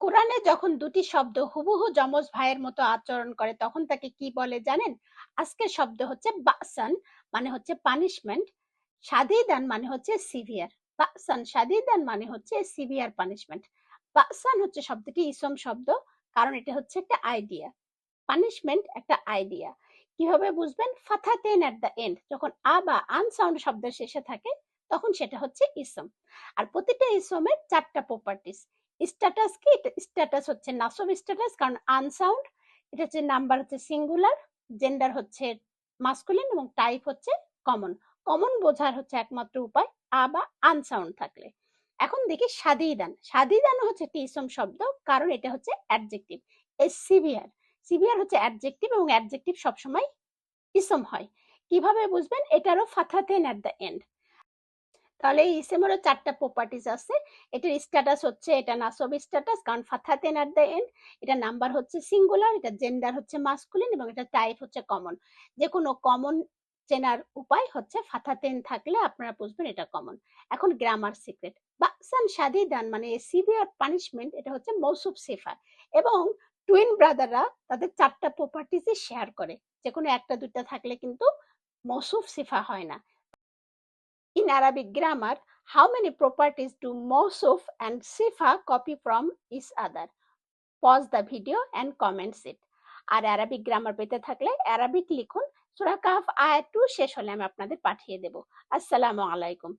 কোরআনে যখন দুটি শব্দ হুবহু যমজ ভাইয়ের মতো আচরণ করে তখন তাকে কি বলে জানেন? আজকের শব্দ হচ্ছে বাসান, মানে হচ্ছে পানিশমেন্ট। সাদিদান মানে হচ্ছে সিভিয়ার। বাসান সাদিদান মানে হচ্ছে সিভিয়ার পানিশমেন্ট। বাসান হচ্ছে শব্দটি ইসম শব্দ, কারণ এটা হচ্ছে একটা আইডিয়া। পানিশমেন্ট একটা আইডিয়া। কিভাবে বুঝবেন? ফাথাতেন এট দ্য এন্ড, যখন আ বা আনসাউন্ড শব্দের শেষে থাকে তখন সেটা হচ্ছে ইসম। আর প্রতিটা ইসমের চারটা প্রপার্টিস। স্ট্যাটাস কি? স্ট্যাটাস হচ্ছে নাসব স্ট্যাটাস, কারণ আনসাউন্ড। এটা হচ্ছে নাম্বার হচ্ছে সিঙ্গুলার, জেন্ডার হচ্ছে মাস্কুলিন এবং টাইপ হচ্ছে কমন। কমন বোঝার হচ্ছে একমাত্র উপায় আ বা আনসাউন্ড থাকলে। এখন দেখি সাদিদান। সাদিদান হচ্ছে একটি ইসম শব্দ, কারণ এটা হচ্ছে অ্যাডজেক্টিভ। এ সিভিয়ার, সিভিয়ার হচ্ছে অ্যাডজেক্টিভ এবং অ্যাডজেক্টিভ সবসময় ইসম হয়। কিভাবে বুঝবেন? এটারও ফাথাতেন এট দ্য এন্ড। তাহলে এই ইসেমেরও চারটা প্রপার্টিজ আছে। এটার স্ট্যাটাস হচ্ছে এটা নাসব স্ট্যাটাস, কারণ ফাথাতেন এট দ্য এন্ড। এটা নাম্বার হচ্ছে সিঙ্গুলার, এটা জেন্ডার হচ্ছে মাস্কুলিন এবং এটা টাইপ হচ্ছে কমন। যে কোনো কমন চেনার উপায় হচ্ছে ফাথাতেন থাকলে আপনারা বুঝবেন এটা কমন। এখন গ্রামার সিক্রেট। বাসান সাদিদান মানে সিভিয়ার পানিশমেন্ট, এটা হচ্ছে মৌসুফ সিফা। এবং টুইন ব্রাদাররা তাদের চারটা প্রপার্টিজই শেয়ার করে, যে কোনো একটা দুইটা থাকলে কিন্তু মৌসুফ সিফা হয় না। In Arabic grammar, how many properties do Mawsuf and Sifa copy from each other? Pause the video and comments it. আর অ্যারাবিক গ্রামার পেতে থাকলে অ্যারাবিক লিখুন। সূরা কাহফ আয়াত 2 শেষ হলে আমি আপনাদের পাঠিয়ে দেব। আসসালামু আলাইকুম।